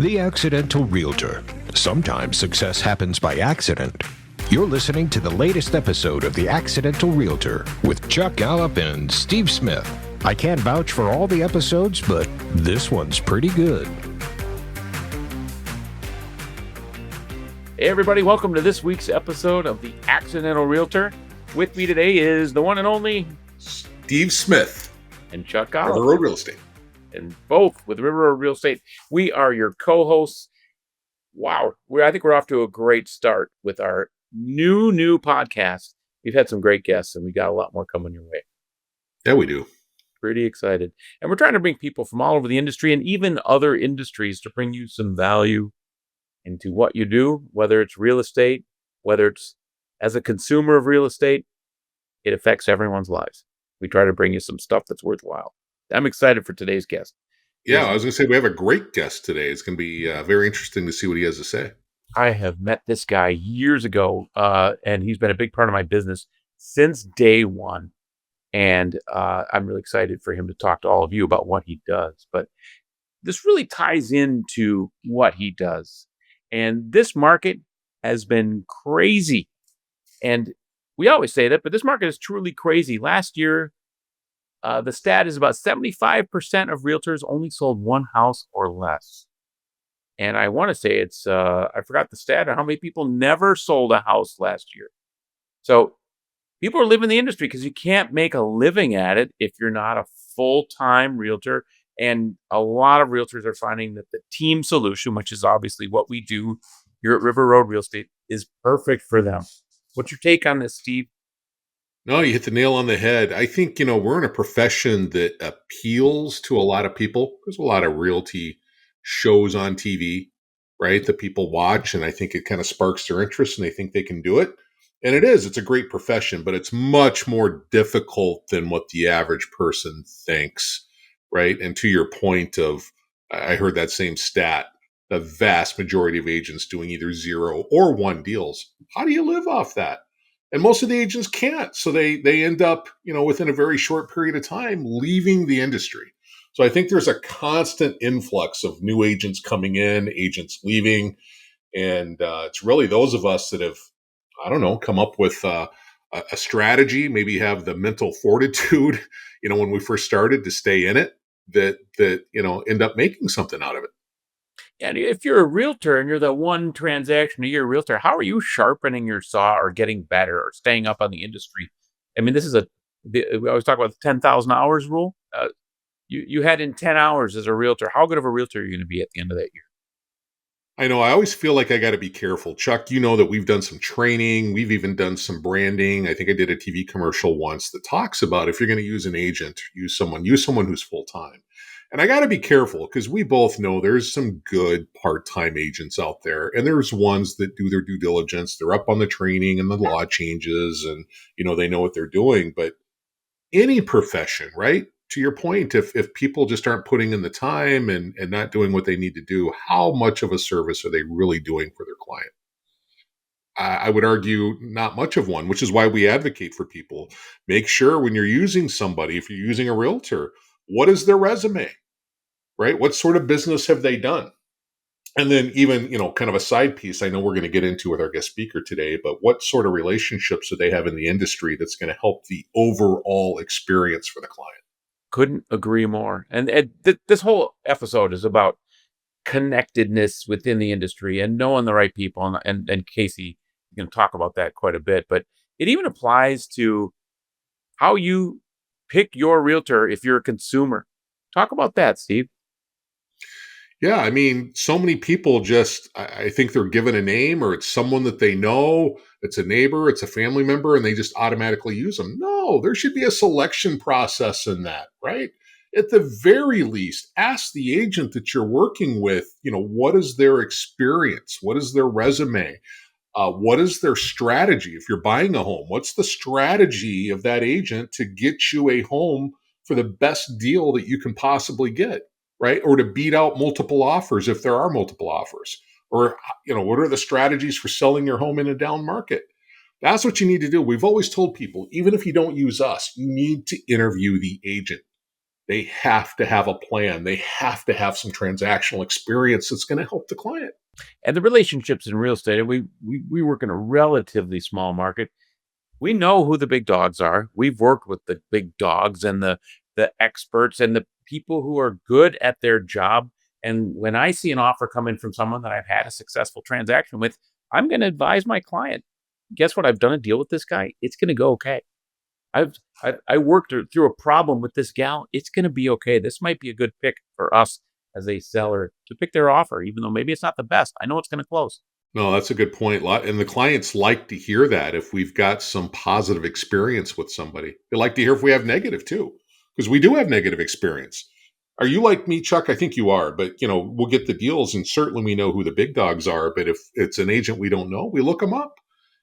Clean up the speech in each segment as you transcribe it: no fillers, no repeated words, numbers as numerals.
The Accidental Realtor. Sometimes success happens by accident. You're listening to the latest episode of The Accidental Realtor with Chuck Gallup and Steve Smith. I can't vouch for all the episodes, but this one's pretty good. Hey everybody, welcome to this week's episode of The Accidental Realtor. With me today is the one and only Steve Smith and Chuck Gallup. River Road Real Estate. And both with River Road Real Estate. We are your co-hosts. Wow, I think we're off to a great start with our new podcast. We've had some great guests and we got a lot more coming your way. Yeah, we do. Pretty excited. And we're trying to bring people from all over the industry and even other industries to bring you some value into what you do, whether it's real estate, whether it's as a consumer of real estate. It affects everyone's lives. We try to bring you some stuff that's worthwhile. I'm excited for today's guest. Yeah, I was going to say we have a great guest today. It's going to be very interesting to see what he has to say. I have met this guy years ago, and he's been a big part of my business since day one. And I'm really excited for him to talk to all of you about what he does. But this really ties into what he does. And this market has been crazy. And we always say that, but this market is truly crazy. Last year, the stat is about 75% of realtors only sold one house or less. And I want to say it's, I forgot the stat on how many people never sold a house last year. So people are leaving the industry because you can't make a living at it if you're not a full-time realtor. And a lot of realtors are finding that the team solution, which is obviously what we do here at River Road Real Estate, is perfect for them. What's your take on this, Steve? No, you hit the nail on the head. I think, we're in a profession that appeals to a lot of people. There's a lot of realty shows on TV, right, that people watch, and I think it kind of sparks their interest and they think they can do it. And it's a great profession, but it's much more difficult than what the average person thinks, right? And to your point of, I heard that same stat, the vast majority of agents doing either 0 or 1 deals. How do you live off that? And most of the agents can't. So they end up, within a very short period of time, leaving the industry. So I think there's a constant influx of new agents coming in, agents leaving. And it's really those of us that have, come up with a strategy, maybe have the mental fortitude, when we first started to stay in it, that end up making something out of it. And if you're a realtor and you're the one transaction a year realtor, how are you sharpening your saw or getting better or staying up on the industry? I mean, we always talk about the 10,000 hours rule. You had in 10 hours as a realtor. How good of a realtor are you going to be at the end of that year? I know. I always feel like I got to be careful. Chuck, that we've done some training. We've even done some branding. I think I did a TV commercial once that talks about if you're going to use an agent, use someone who's full-time. And I got to be careful because we both know there's some good part-time agents out there. And there's ones that do their due diligence. They're up on the training and the law changes and, they know what they're doing. But any profession, right? To your point, if people just aren't putting in the time and not doing what they need to do, how much of a service are they really doing for their client? I would argue not much of one, which is why we advocate for people. Make sure when you're using somebody, if you're using a realtor, what is their resume, right? What sort of business have they done? And then even, kind of a side piece, I know we're going to get into with our guest speaker today, but what sort of relationships do they have in the industry that's going to help the overall experience for the client? Couldn't agree more. And this whole episode is about connectedness within the industry and knowing the right people. And Casey is going to talk about that quite a bit. But it even applies to how you pick your realtor if you're a consumer. Talk about that, Steve. Yeah, I mean, so many people I think they're given a name or it's someone that they know, it's a neighbor, it's a family member, and they just automatically use them. No, there should be a selection process in that, right? At the very least, ask the agent that you're working with, what is their experience? What is their resume? What is their strategy? If you're buying a home, what's the strategy of that agent to get you a home for the best deal that you can possibly get? Right? Or to beat out multiple offers if there are multiple offers. Or, what are the strategies for selling your home in a down market? That's what you need to do. We've always told people, even if you don't use us, you need to interview the agent. they have to have a plan. They have to have some transactional experience that's going to help the client. And the relationships in real estate, and we work in a relatively small market. We know who the big dogs are. We've worked with the big dogs and the experts and the people who are good at their job. And when I see an offer come in from someone that I've had a successful transaction with, I'm going to advise my client. Guess what? I've done a deal with this guy. It's going to go okay. I worked through a problem with this gal. It's going to be okay. This might be a good pick for us as a seller to pick their offer, even though maybe it's not the best. I know it's going to close. No, that's a good point. And the clients like to hear that if we've got some positive experience with somebody. They like to hear if we have negative too, because we do have negative experience. Are you like me, Chuck? I think you are, but we'll get the deals and certainly we know who the big dogs are. But if it's an agent we don't know, we look them up.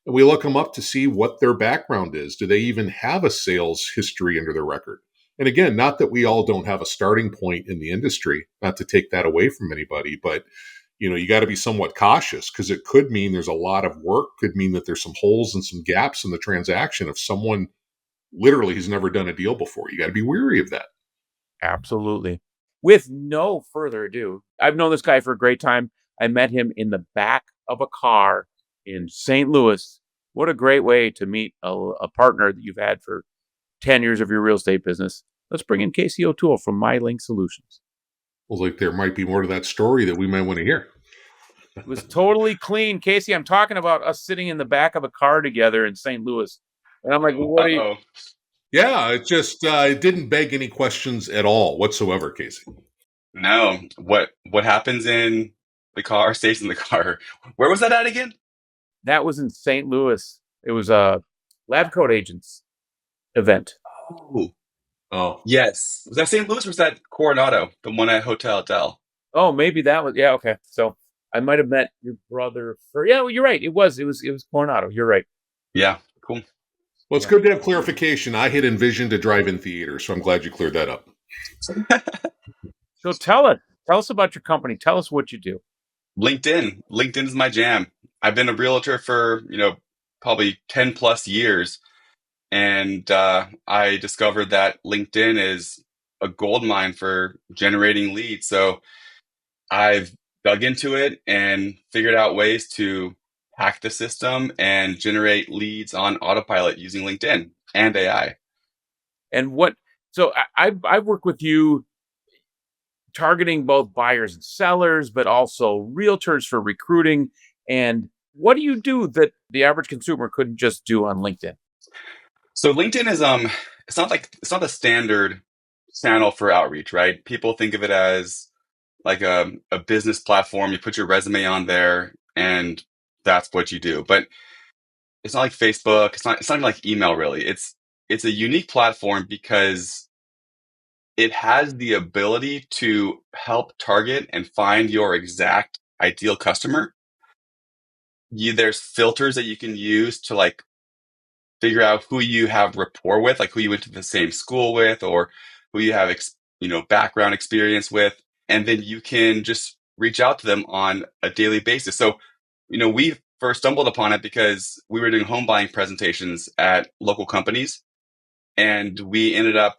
And we look them up to see what their background is. Do they even have a sales history under their record? And again, not that we all don't have a starting point in the industry, not to take that away from anybody, but you got to be somewhat cautious because it could mean there's a lot of work, could mean that there's some holes and some gaps in the transaction if someone literally has never done a deal before. You got to be wary of that. Absolutely. With no further ado, I've known this guy for a great time. I met him in the back of a car in St. Louis. What a great way to meet a partner that you've had for 10 years of your real estate business. Let's bring in Casey O'Toole from MyLink Solutions. Well, like there might be more to that story that we might want to hear. It was totally clean. Casey, I'm talking about us sitting in the back of a car together in St. Louis. And I'm like, well, what are you? Yeah, it just it didn't beg any questions at all whatsoever, Casey. No. What happens in the car stays in the car. Where was that at again? That was in St. Louis. It was a Lab Coat Agents event. Oh, Yes. Was that St. Louis or was that Coronado, the one at Hotel Del? Oh, maybe that was, yeah, okay. So I might have met your brother for, yeah, well, you're right. It was Coronado. You're right. Yeah, cool. Well, it's good to have clarification. I had envisioned a drive-in theater, so I'm glad you cleared that up. So tell us about your company. Tell us what you do. LinkedIn. LinkedIn is my jam. I've been a realtor for, probably 10 plus years. And I discovered that LinkedIn is a gold mine for generating leads. So I've dug into it and figured out ways to hack the system and generate leads on autopilot using LinkedIn and AI. And so I've worked with you targeting both buyers and sellers, but also realtors for recruiting. And what do you do that the average consumer couldn't just do on LinkedIn? So LinkedIn is it's not the standard channel for outreach, right? People think of it as like a business platform. You put your resume on there and that's what you do. But it's not like Facebook. It's not even like email really. It's a unique platform because it has the ability to help target and find your exact ideal customer. There's filters that you can use to like figure out who you have rapport with, like who you went to the same school with, or who you have background experience with, and then you can just reach out to them on a daily basis. So, we first stumbled upon it because we were doing home buying presentations at local companies, and we ended up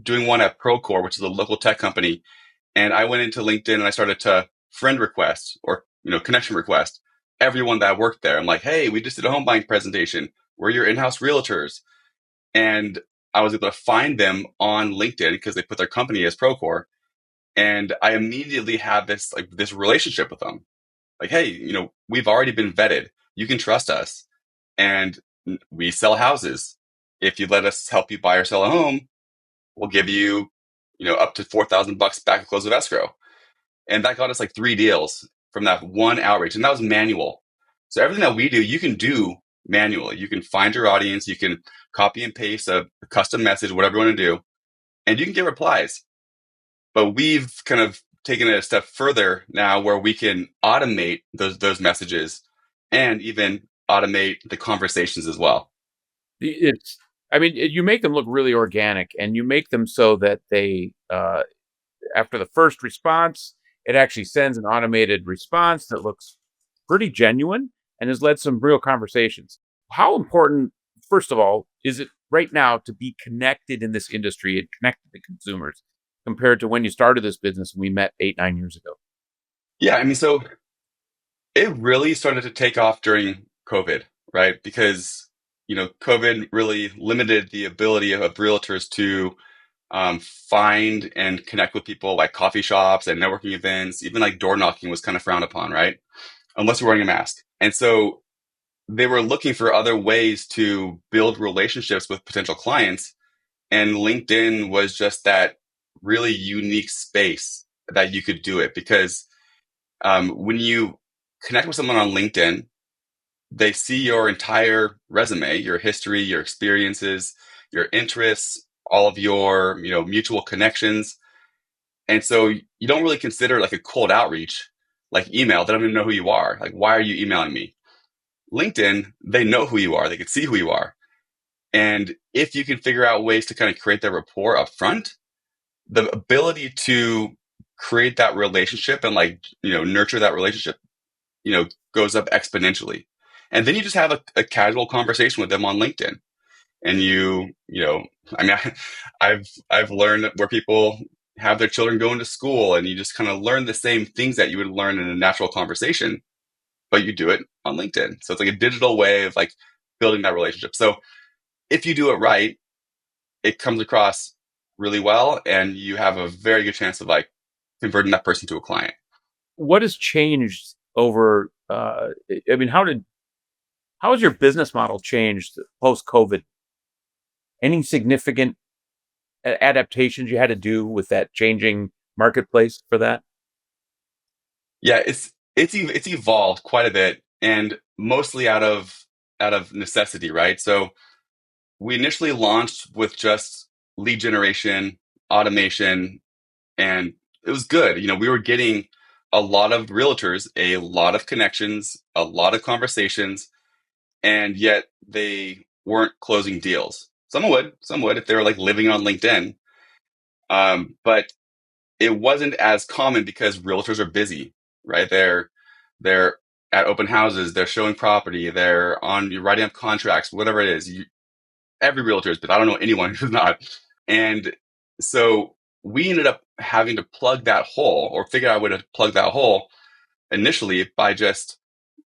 doing one at Procore, which is a local tech company. And I went into LinkedIn and I started to friend request or connection request everyone that worked there. I'm like, hey, we just did a home buying presentation. We're your in-house realtors. And I was able to find them on LinkedIn because they put their company as Procore. And I immediately had this relationship with them. Like, hey, we've already been vetted. You can trust us. And we sell houses. If you let us help you buy or sell a home, we'll give you, up to $4,000 back at close of escrow. And that got us like 3 deals from that one outreach. And that was manual. So everything that we do, you can do manually. You can find your audience. You can copy and paste a custom message, whatever you want to do, and you can get replies. But we've kind of taken it a step further now where we can automate those messages and even automate the conversations as well. You make them look really organic and you make them so that they, after the first response, it actually sends an automated response that looks pretty genuine and has led some real conversations. How important, first of all, is it right now to be connected in this industry and connected to consumers compared to when you started this business and we met 8, 9 years ago? Yeah, I mean, so it really started to take off during COVID, right? Because, COVID really limited the ability of realtors to find and connect with people like coffee shops and networking events. Even like door knocking was kind of frowned upon, right? Unless you're wearing a mask. And so they were looking for other ways to build relationships with potential clients. And LinkedIn was just that really unique space that you could do it because when you connect with someone on LinkedIn, they see your entire resume, your history, your experiences, your interests, all of your, mutual connections. And so you don't really consider like a cold outreach, like email. They don't even know who you are. Like, why are you emailing me? LinkedIn, they know who you are. They can see who you are. And if you can figure out ways to kind of create that rapport up front, the ability to create that relationship and like, nurture that relationship, goes up exponentially. And then you just have a casual conversation with them on LinkedIn. And I mean, I've learned where people have their children going to school and you just kind of learn the same things that you would learn in a natural conversation, but you do it on LinkedIn. So it's like a digital way of like building that relationship. So if you do it right, it comes across really well and you have a very good chance of like converting that person to a client. What has changed over? I mean, how has your business model changed post COVID? Any significant adaptations you had to do with that changing marketplace for that? Yeah, it's evolved quite a bit, and mostly out of necessity, right? So we initially launched with just lead generation, automation, and it was good. We were getting a lot of realtors, a lot of connections, a lot of conversations, and yet they weren't closing deals. Some would if they were like living on LinkedIn, but it wasn't as common because realtors are busy, right? They're at open houses, they're showing property, you're writing up contracts, whatever it is. Every realtor is, but I don't know anyone who's not. And so we ended up having to plug that hole or figure out a way to plug that hole initially by just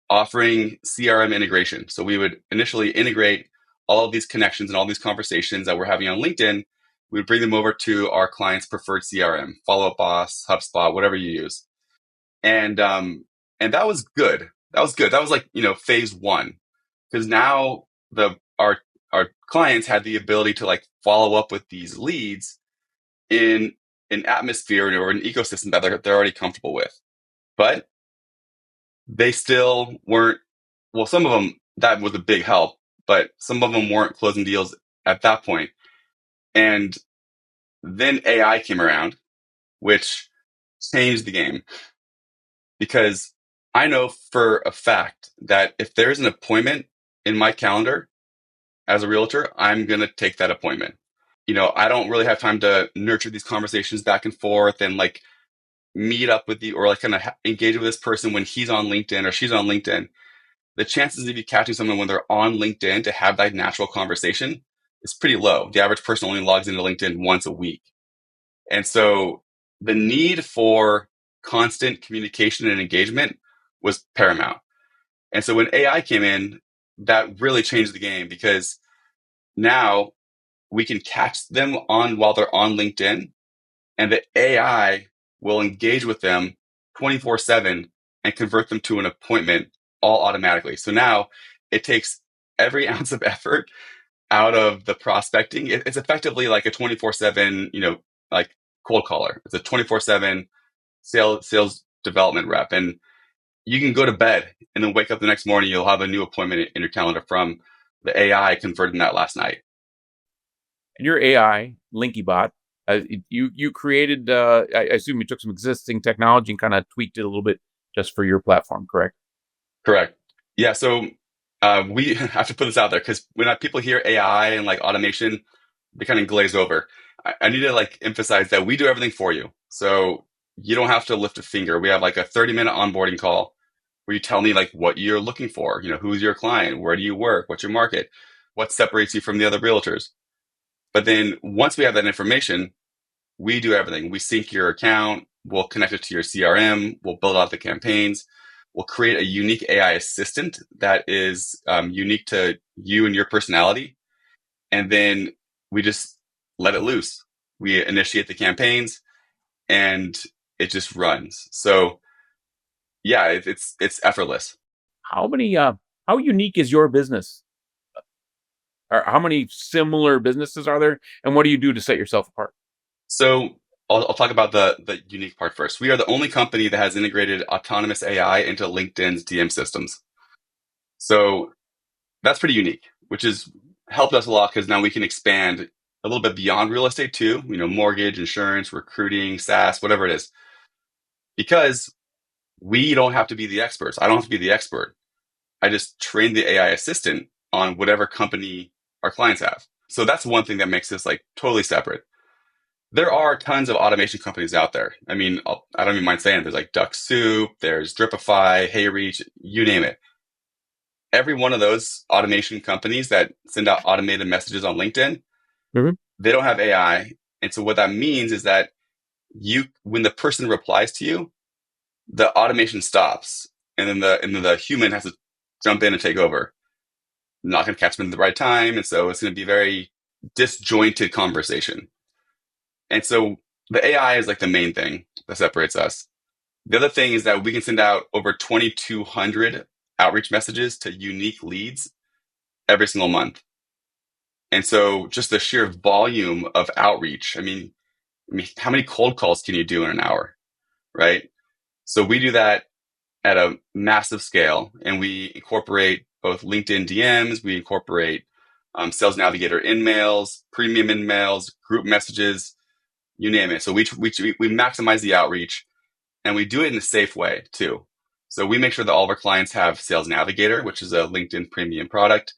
offering CRM integration. So we would initially integrate all of these connections and all these conversations that we're having on LinkedIn. We would bring them over to our client's preferred CRM, Follow Up Boss, HubSpot, whatever you use. And that was good. That was good. That was like, phase one. Because now our clients had the ability to like follow up with these leads in an atmosphere or an ecosystem that they're already comfortable with. But they still weren't, well, some of them, that was a big help, but some of them weren't closing deals at that point. And then AI came around, which changed the game because I know for a fact that if there's an appointment in my calendar as a realtor, I'm going to take that appointment. I don't really have time to nurture these conversations back and forth and like meet up with or like kind of engage with this person when he's on LinkedIn or she's on LinkedIn. The chances of you catching someone when they're on LinkedIn to have that natural conversation is pretty low. The average person only logs into LinkedIn once a week. And so the need for constant communication and engagement was paramount. And so when AI came in, that really changed the game because now we can catch them on while they're on LinkedIn and the AI will engage with them 24/7 and convert them to an appointment all automatically. So now it takes every ounce of effort out of the prospecting. It's effectively like a 24/7, like cold caller. It's a 24/7 sales development rep. And you can go to bed and then wake up the next morning, you'll have a new appointment in your calendar from the AI converting that last night. And your AI, LinkyBot, you created, I assume you took some existing technology and kind of tweaked it a little bit just for your platform, correct? Correct. Yeah. So we have to put this out there because when people hear AI and like automation, they kind of glaze over. I need to like emphasize that we do everything for you. So you don't have to lift a finger. We have like a 30-minute onboarding call where you tell me like what you're looking for, who's your client, where do you work, what's your market, what separates you from the other realtors. But then once we have that information, we do everything. We sync your account, we'll connect it to your CRM, we'll build out the campaigns, we'll create a unique AI assistant that is unique to you and your personality. And then we just let it loose. We initiate the campaigns and it just runs. So yeah, it's effortless. How unique is your business? Or how many similar businesses are there? And what do you do to set yourself apart? So I'll talk about the unique part first. We are the only company that has integrated autonomous AI into LinkedIn's DM systems. So that's pretty unique, which has helped us a lot because now we can expand a little bit beyond real estate too, mortgage, insurance, recruiting, SaaS, whatever it is, because we don't have to be the experts. I don't have to be the expert. I just train the AI assistant on whatever company our clients have. So that's one thing that makes this like totally separate. There are tons of automation companies out there. I mean, I don't even mind saying there's like Duck Soup, there's Dripify, HeyReach, you name it. Every one of those automation companies that send out automated messages on LinkedIn, they don't have AI. And so what that means is that when the person replies to you, the automation stops, and then the human has to jump in and take over. Not going to catch them at the right time, and so it's going to be very disjointed conversation. And so the AI is like the main thing that separates us. The other thing is that we can send out over 2,200 outreach messages to unique leads every single month. And so just the sheer volume of outreach, I mean, how many cold calls can you do in an hour, right? So we do that at a massive scale, and we incorporate both LinkedIn DMs, we incorporate Sales Navigator in-mails, premium in-mails, group messages, you name it. So we maximize the outreach, and we do it in a safe way too. So we make sure that all of our clients have Sales Navigator, which is a LinkedIn premium product.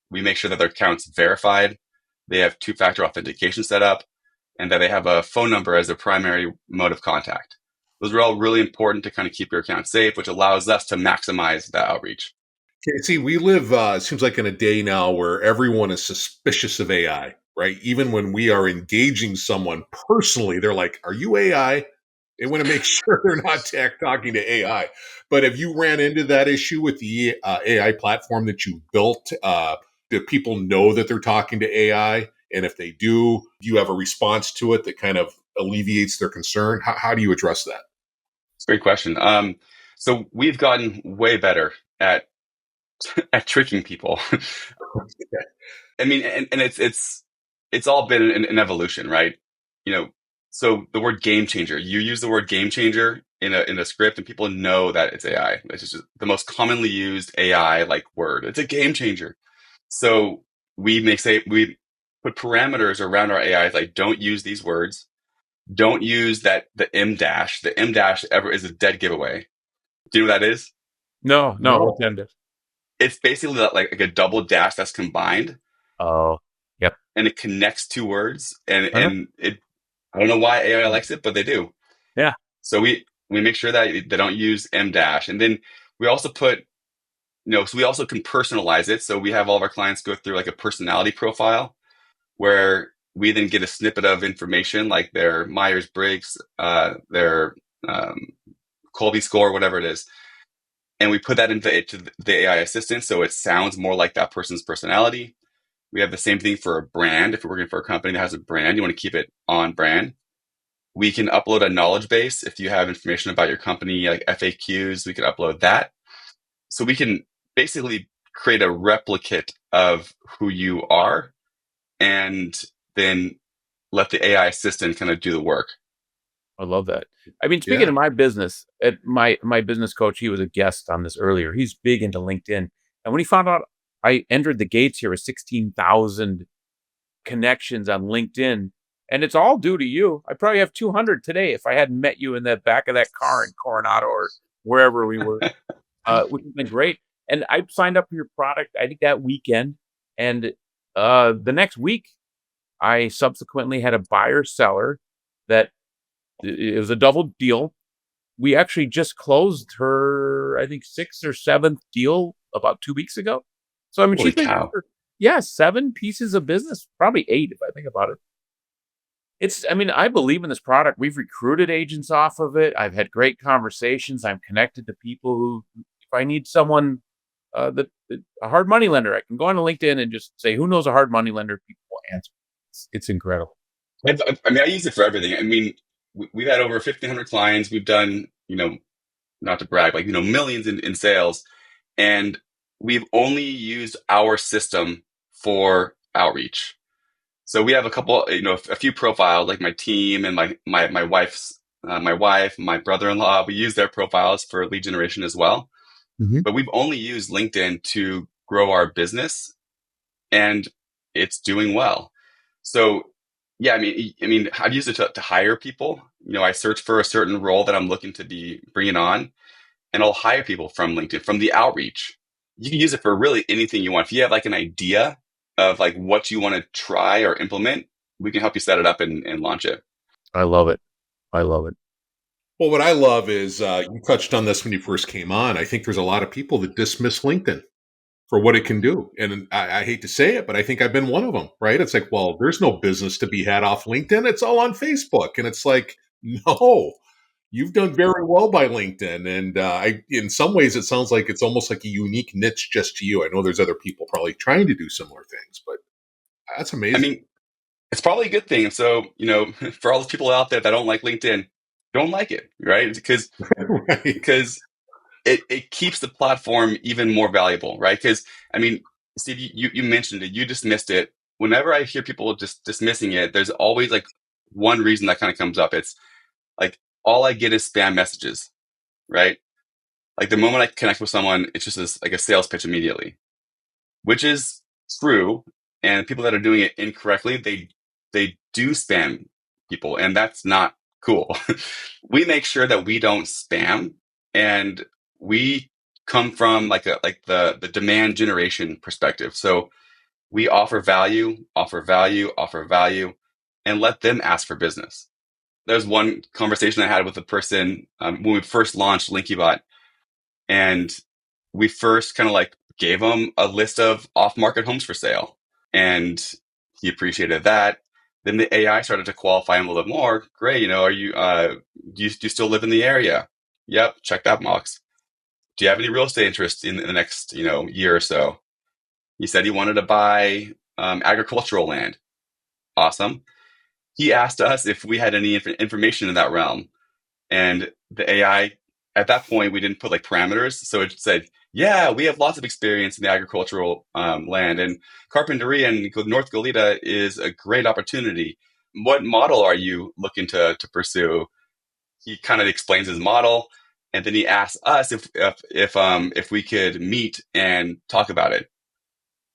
We make sure that their account's verified, they have two-factor authentication set up, and that they have a phone number as their primary mode of contact. Those are all really important to kind of keep your account safe, which allows us to maximize the outreach. Okay, see, we live, it seems like in a day now where everyone is suspicious of AI, right? Even when we are engaging someone personally, they're like, are you AI? They want to make sure they're not talking to AI. But have you ran into that issue with the AI platform that you built? Do people know that they're talking to AI? And if they do you have a response to it that kind of alleviates their concern? How do you address that? It's a great question. So we've gotten way better at tricking people. I mean, and it's all been an evolution, right? So the word game changer, you use the word game changer in a script, and people know that it's AI. It's just the most commonly used AI like word. It's a game changer. So we put parameters around our AIs, like don't use these words, don't use the M dash. The M dash ever is a dead giveaway. Do you know what that is? No. What's ended? It's basically like a double dash that's combined. Oh, yep. And it connects two words, and it. I don't know why AI likes it, but they do. Yeah. So we make sure that they don't use M dash, and then we also put, so we also can personalize it. So we have all of our clients go through like a personality profile, where we then get a snippet of information like their Myers-Briggs, their Colby score, whatever it is. And we put that into the AI assistant so it sounds more like that person's personality. We have the same thing for a brand. If you're working for a company that has a brand, you want to keep it on brand. We can upload a knowledge base. If you have information about your company, like FAQs, we can upload that. So we can basically create a replicate of who you are and then let the AI assistant kind of do the work. I love that. I mean, speaking of my business, my business coach, he was a guest on this earlier. He's big into LinkedIn. And when he found out I entered the gates here with 16,000 connections on LinkedIn, and it's all due to you. I probably have 200 today if I hadn't met you in the back of that car in Coronado or wherever we were, which has been great. And I signed up for your product, I think that weekend. And the next week, I subsequently had a buyer seller that it was a double deal. We actually just closed her, I think, 6th or 7th deal about 2 weeks ago. So I mean, Holy she's been cow. Yeah, 7 pieces of business, probably 8 if I think about it. I mean, I believe in this product. We've recruited agents off of it. I've had great conversations. I'm connected to people who, if I need someone, a hard money lender, I can go on to LinkedIn and just say, who knows a hard money lender? People will answer. It's incredible. I mean, I use it for everything. I mean, we've had over 1,500 clients. We've done, not to brag, like, millions in sales. And we've only used our system for outreach. So we have a couple, a few profiles, like my team and my wife's, my wife, my brother-in-law. We use their profiles for lead generation as well. Mhm. But we've only used LinkedIn to grow our business, and it's doing well. So yeah, I mean, I've used it to hire people. I search for a certain role that I'm looking to be bringing on, and I'll hire people from LinkedIn, from the outreach. You can use it for really anything you want. If you have like an idea of like what you want to try or implement, we can help you set it up and launch it. I love it. I love it. Well, what I love is you touched on this when you first came on. I think there's a lot of people that dismiss LinkedIn for what it can do. And I hate to say it, but I think I've been one of them, right? It's like, well, there's no business to be had off LinkedIn. It's all on Facebook. And it's like, no, you've done very well by LinkedIn. And in some ways, it sounds like it's almost like a unique niche just to you. I know there's other people probably trying to do similar things, but that's I amazing. mean, it's probably a good thing. So, for all those people out there that don't like LinkedIn, don't like it, right? Right. Because it keeps the platform even more valuable, right? Because I mean, Steve, you mentioned it, you dismissed it. Whenever I hear people just dismissing it, there's always like one reason that kind of comes up. It's like all I get is spam messages, right? Like the moment I connect with someone, it's just like a sales pitch immediately, which is true. And people that are doing it incorrectly, they do spam people, and that's not cool. We make sure that we don't spam, and we come from like the demand generation perspective. So we offer value, offer value, offer value, and let them ask for business. There's one conversation I had with a person when we first launched LinkyBot, and we first kind of like gave him a list of off-market homes for sale, and he appreciated that. Then the AI started to qualify him a little bit more. Great, are you do you still live in the area? Yep, check that box. Do you have any real estate interest in the next year or so? He said he wanted to buy agricultural land. Awesome. He asked us if we had any information in that realm, and the AI, at that point, we didn't put like parameters. So it said, yeah, we have lots of experience in the agricultural land, and Carpinteria in North Goleta is a great opportunity. What model are you looking to pursue? He kind of explains his model, and then he asks us if we could meet and talk about it.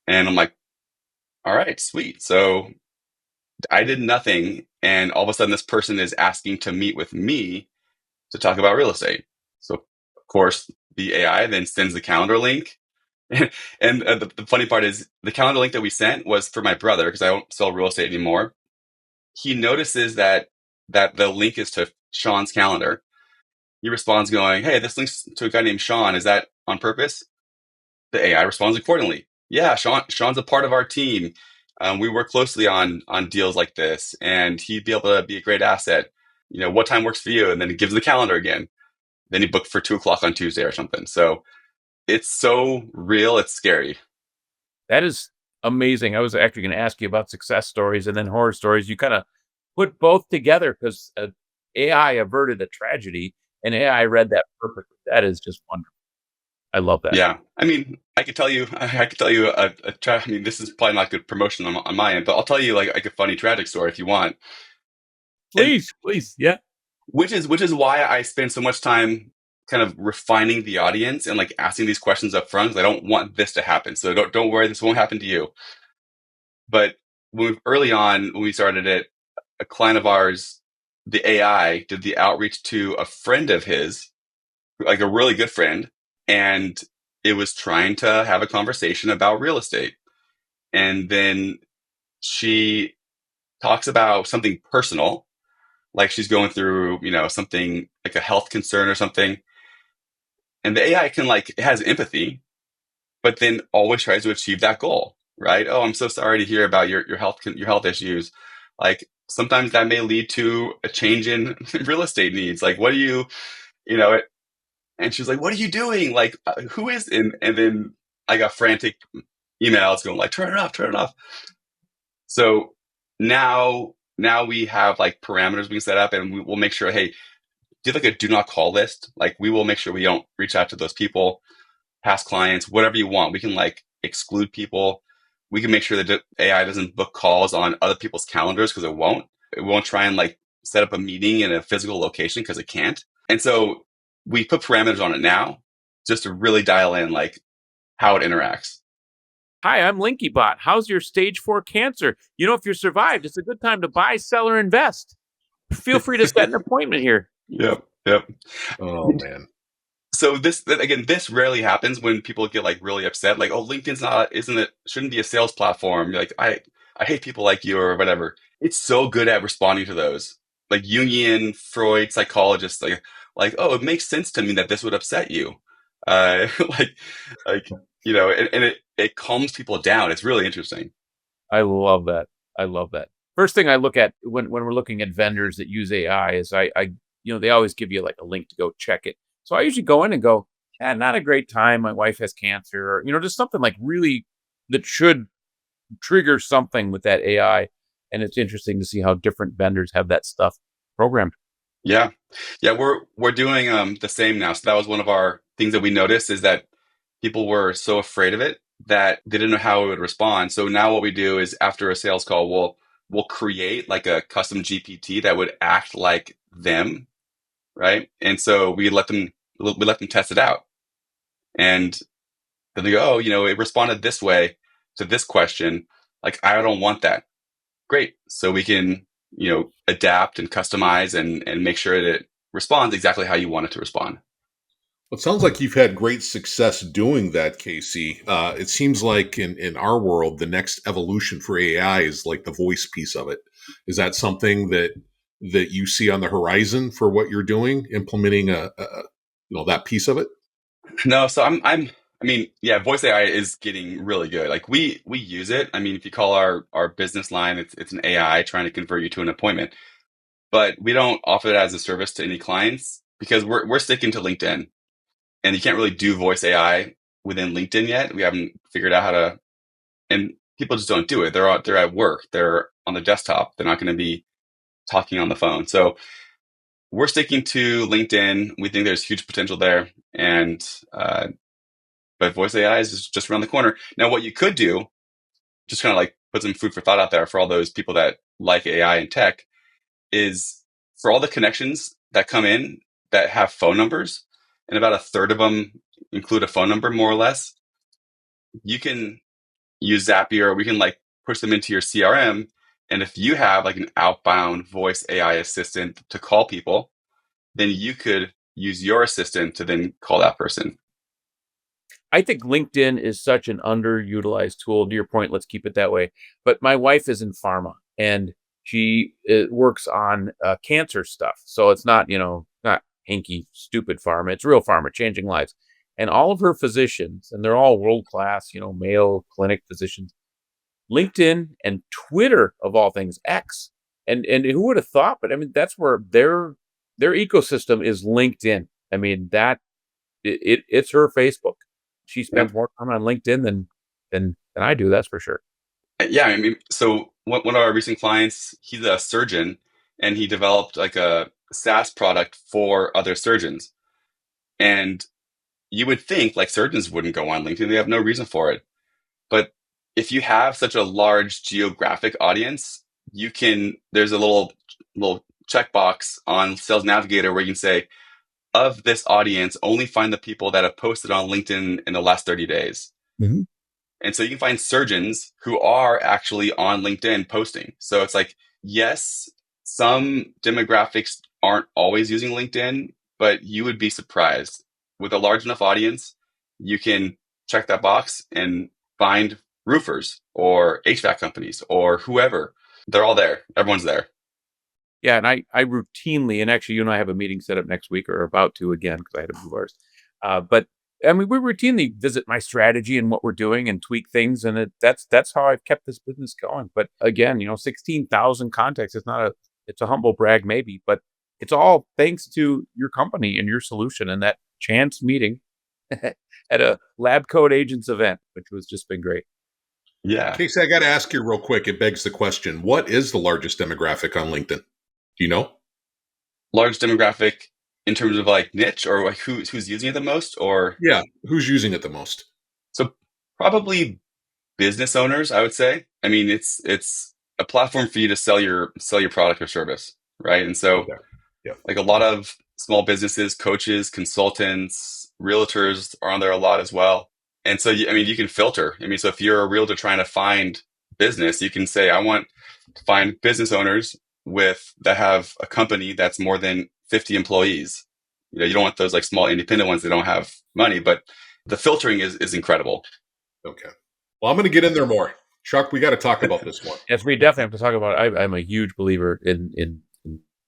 And I'm like, all right, sweet. So I did nothing, and all of a sudden, this person is asking to meet with me to talk about real estate. So, of course, the AI then sends the calendar link. And the funny part is the calendar link that we sent was for my brother because I don't sell real estate anymore. He notices that the link is to Sean's calendar. He responds going, hey, this link's to a guy named Sean. Is that on purpose? The AI responds accordingly. Yeah, Sean's a part of our team. We work closely on deals like this, and he'd be able to be a great asset. What time works for you? And then he gives the calendar again. Then he booked for 2 o'clock on Tuesday or something. So it's so real, it's scary. That is amazing. I was actually going to ask you about success stories and then horror stories. You kind of put both together because AI averted a tragedy and AI read that perfectly. That is just wonderful. I love that. Yeah, I mean, I could tell you, I mean, this is probably not good promotion on my end, but I'll tell you like a funny tragic story if you want. And Please. Yeah. which is why I spend so much time kind of refining the audience and like asking these questions up front, because I don't want this to happen. So don't worry, this won't happen to you. But early on, when we started it, a client of ours, the AI did the outreach to a friend of his, like a really good friend, and it was trying to have a conversation about real estate. And then she talks about something personal, like she's going through, something like a health concern or something. And the AI it has empathy, but then always tries to achieve that goal. right? Oh, I'm so sorry to hear about your health issues. Like sometimes that may lead to a change in real estate needs. Like, what do you know? And she's like, "What are you doing? Like, who is?" And then I got frantic emails going like, "Turn it off, turn it off." So now we have like parameters we can set up, and we'll make sure, hey, do like a do not call list. Like, we will make sure we don't reach out to those people, past clients, whatever you want. We can like exclude people. We can make sure that AI doesn't book calls on other people's calendars because it won't. It won't try and like set up a meeting in a physical location because it can't. And so we put parameters on it now just to really dial in like how it interacts. Hi, I'm LinkyBot. How's your stage 4 cancer? If you survived, it's a good time to buy, sell, or invest. Feel free to set an appointment here. Yep. Oh man. So this rarely happens when people get like really upset, like, oh, LinkedIn's shouldn't be a sales platform. You're like, I hate people like you or whatever. It's so good at responding to those. Like Jungian, Freud, psychologists, oh, it makes sense to me that this would upset you. Uh, like, and it calms people down. It's really interesting. I love that. I love that. First thing I look at when we're looking at vendors that use AI is they always give you like a link to go check it. So I usually go in and go, not a great time. My wife has cancer, or just something like really that should trigger something with that AI. And it's interesting to see how different vendors have that stuff programmed. Yeah. We're doing the same now. So that was one of our things that we noticed, is that people were so afraid of it that they didn't know how it would respond. So now what we do is, after a sales call, we'll create like a custom GPT that would act like them, right? And so we let them test it out. And then they go, oh, it responded this way to this question. Like, I don't want that. Great. So we can, adapt and customize and make sure that it responds exactly how you want it to respond. Well, it sounds like you've had great success doing that, Casey. It seems like in our world, the next evolution for AI is like the voice piece of it. Is that something that you see on the horizon for what you're doing, implementing that piece of it? No, so yeah, voice AI is getting really good. Like we use it. I mean, if you call our business line, it's an AI trying to convert you to an appointment. But we don't offer it as a service to any clients because we're sticking to LinkedIn, and you can't really do voice AI within LinkedIn yet. We haven't figured out how to, and people just don't do it. They're at work. They're on the desktop. They're not going to be talking on the phone. So we're sticking to LinkedIn. We think there's huge potential there, and but voice AI is just around the corner. Now, what you could do, just kind of like put some food for thought out there for all those people that like AI and tech, is for all the connections that come in that have phone numbers, and about a third of them include a phone number, more or less. You can use Zapier. We can like push them into your CRM. And if you have like an outbound voice AI assistant to call people, then you could use your assistant to then call that person. I think LinkedIn is such an underutilized tool. To your point, let's keep it that way. But my wife is in pharma, and she works on cancer stuff. So it's not, not hinky, stupid pharma. It's real pharma, changing lives. And all of her physicians, and they're all world class, Mayo Clinic physicians, LinkedIn and Twitter, of all things, X. And who would have thought? But I mean, that's where their ecosystem is LinkedIn. I mean, it's her Facebook. She spends more time on LinkedIn than I do. That's for sure. Yeah, I mean, so one of our recent clients, he's a surgeon, and he developed like a SaaS product for other surgeons. And you would think like surgeons wouldn't go on LinkedIn; they have no reason for it. But if you have such a large geographic audience, there's a little checkbox on Sales Navigator where you can say, of this audience, only find the people that have posted on LinkedIn in the last 30 days. Mm-hmm. And so you can find surgeons who are actually on LinkedIn posting. So it's like, yes, some demographics aren't always using LinkedIn, but you would be surprised. With a large enough audience, you can check that box and find roofers or HVAC companies or whoever. They're all there. Everyone's there. Yeah, and I routinely, and actually, you and I have a meeting set up next week, or about to again, because I had to move ours. But I mean, we routinely visit my strategy and what we're doing and tweak things, and that's how I've kept this business going. But again, 16,000 contacts. It's a humble brag maybe, but it's all thanks to your company and your solution and that chance meeting at a Lab Code Agents event, which was just been great. Yeah. Casey, I got to ask you real quick. It begs the question: what is the largest demographic on LinkedIn? Do you know? Large demographic in terms of like niche or like who's using it the most, or Yeah, who's using it the most? so probably business owners, I would say. I mean, it's a platform for you to sell your product or service, right? And so Okay. Yeah. like a lot of small businesses, coaches, consultants, realtors are on there a lot as well. And so, I mean, you can filter. I mean, so if you're a realtor trying to find business, you can say, I want to find business owners that have a company that's more than 50 employees. You don't want those like small independent ones that don't have money, but the filtering is incredible. Okay. Well, I'm going to get in there more. Chuck, we got to talk about this one. Yes, we definitely have to talk about it. I'm a huge believer in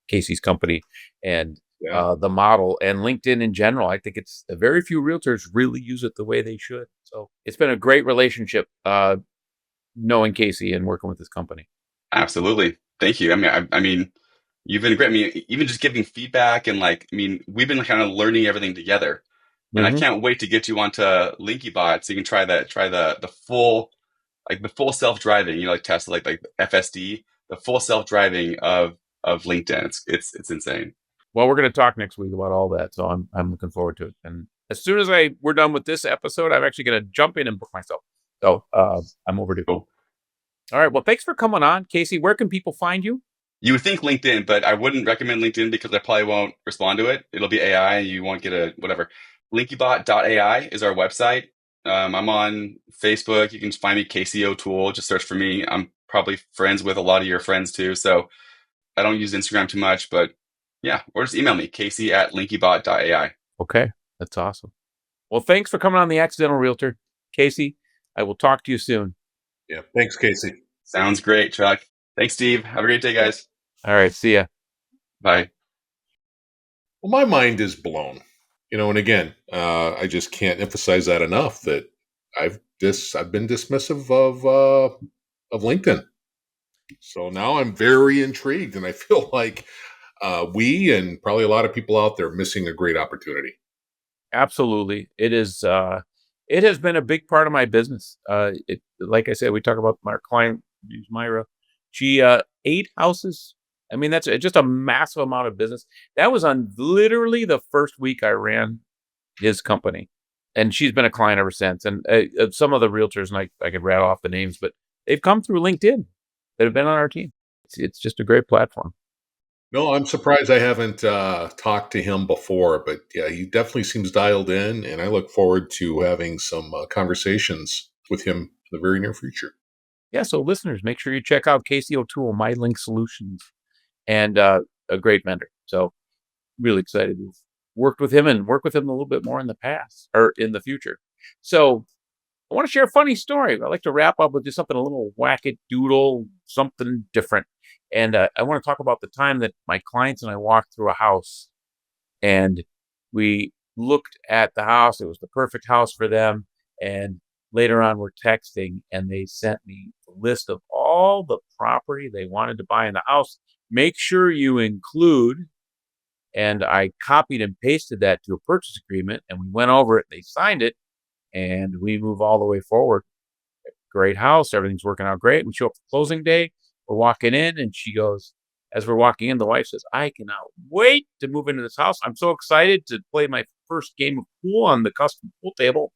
Casey's company and Yeah. the model and LinkedIn in general. I think it's very few realtors really use it the way they should. So it's been a great relationship knowing Casey and working with this company. Absolutely. Thank you. I mean, you've been great. I mean, even just giving feedback and like, I mean, we've been kind of learning everything together. And I can't wait to get you onto LinkyBot so you can try the full self-driving, like Tesla, like FSD, the full self-driving of LinkedIn. It's insane. Well, we're going to talk next week about all that, so I'm looking forward to it. And as soon as we're done with this episode, I'm actually going to jump in and book myself. So I'm overdue. Cool. All right. Well, thanks for coming on, Casey. Where can people find you? You would think LinkedIn, but I wouldn't recommend LinkedIn because I probably won't respond to it. It'll be AI. You won't get a whatever. LinkyBot.ai is our website. I'm on Facebook. You can find me, Casey O'Toole. Just search for me. I'm probably friends with a lot of your friends too. So I don't use Instagram too much, but yeah, or just email me, Casey@LinkyBot.ai. Okay. That's awesome. Well, thanks for coming on The Accidental Realtor. Casey, I will talk to you soon. Yeah. Thanks, Casey. Sounds great, Chuck. Thanks, Steve. Have a great day, guys. All right. See ya. Bye. Well, my mind is blown. And again, I just can't emphasize that enough that I've been dismissive of LinkedIn. So now I'm very intrigued, and I feel like we and probably a lot of people out there are missing a great opportunity. Absolutely. It is. It has been a big part of my business. Like I said, we talk about my client, Myra. She 8 houses. I mean, that's just a massive amount of business. That was on literally the first week I ran his company, and she's been a client ever since. And some of the realtors, and I could rattle off the names, but they've come through LinkedIn that have been on our team. It's just a great platform. No, I'm surprised I haven't talked to him before, but yeah, he definitely seems dialed in, and I look forward to having some conversations with him in the very near future. Yeah, so listeners, make sure you check out Casey O'Toole, MyLink Solutions, and a great vendor. So really excited to work with him and work with him a little bit more in the past or in the future. So I want to share a funny story. I like to wrap up with just something a little wackadoodle, something different. And I want to talk about the time that my clients and I walked through a house and we looked at the house. It was the perfect house for them. And later on, we're texting and they sent me a list of all the property they wanted to buy in the house. Make sure you include, and I copied and pasted that to a purchase agreement, and we went over it. They signed it, and we move all the way forward. Great house. Everything's working out great. We show up for closing day. We're walking in, and she goes, as we're walking in, the wife says, I cannot wait to move into this house. I'm so excited to play my first game of pool on the custom pool table.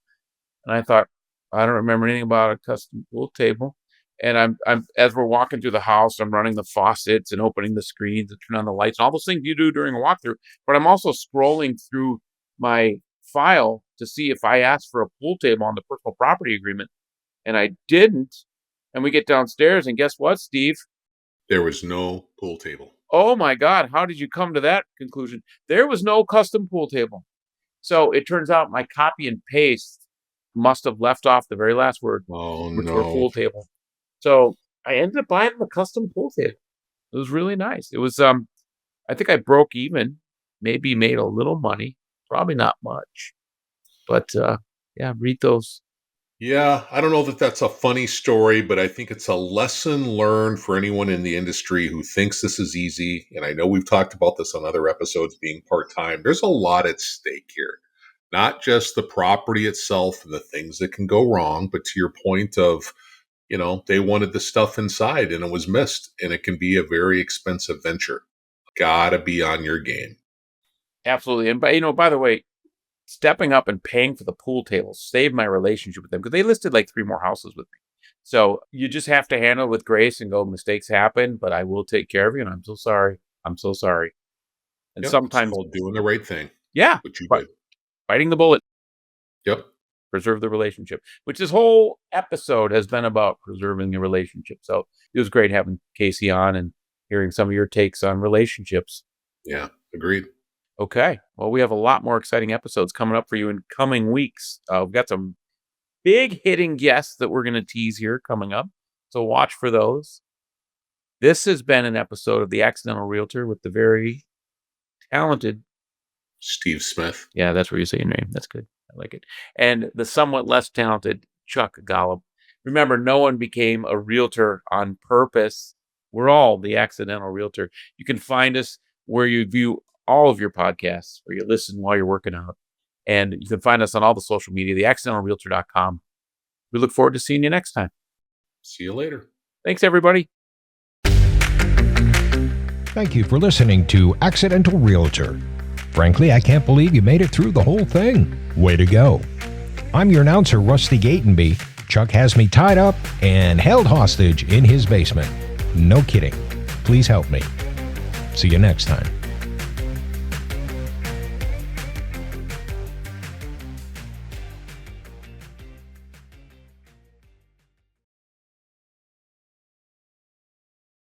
And I thought, I don't remember anything about a custom pool table. And I'm as we're walking through the house, I'm running the faucets and opening the screens and turning on the lights and all those things you do during a walkthrough. But I'm also scrolling through my file to see if I asked for a pool table on the personal property agreement. And I didn't. And we get downstairs, and guess what, Steve? There was no pool table. Oh my God, how did you come to that conclusion? There was no custom pool table. So it turns out my copy and paste must have left off the very last word, Oh which were no. pool table. So I ended up buying a custom pool table. It was really nice. It was I think I broke even, maybe made a little money, probably not much. But yeah, read those. Yeah, I don't know that that's a funny story, but I think it's a lesson learned for anyone in the industry who thinks this is easy. And I know we've talked about this on other episodes being part time. There's a lot at stake here, not just the property itself and the things that can go wrong, but to your point of, they wanted the stuff inside and it was missed, and it can be a very expensive venture. Gotta be on your game. Absolutely. And by the way, stepping up and paying for the pool tables saved my relationship with them, because they listed like 3 more houses with me. So you just have to handle it with grace and go, mistakes happen, but I will take care of you. And I'm so sorry. I'm so sorry. And Yep, sometimes it's called doing the right thing, yeah, which you but did. biting the bullet, Yep. preserve the relationship, which this whole episode has been about preserving the relationship. So it was great having Casey on and hearing some of your takes on relationships. Yeah, agreed. Okay. Well, we have a lot more exciting episodes coming up for you in coming weeks. We've got some big hitting guests that we're going to tease here coming up. So watch for those. This has been an episode of The Accidental Realtor with the very talented Steve Smith. Yeah, that's where you say your name. That's good. I like it. And the somewhat less talented Chuck Gollop. Remember, no one became a realtor on purpose. We're all the Accidental Realtor. You can find us where you view all of your podcasts, where you listen while you're working out. And you can find us on all the social media, theaccidentalrealtor.com. We look forward to seeing you next time. See you later. Thanks, everybody. Thank you for listening to Accidental Realtor. Frankly, I can't believe you made it through the whole thing. Way to go. I'm your announcer, Rusty Gatenby. Chuck has me tied up and held hostage in his basement. No kidding. Please help me. See you next time.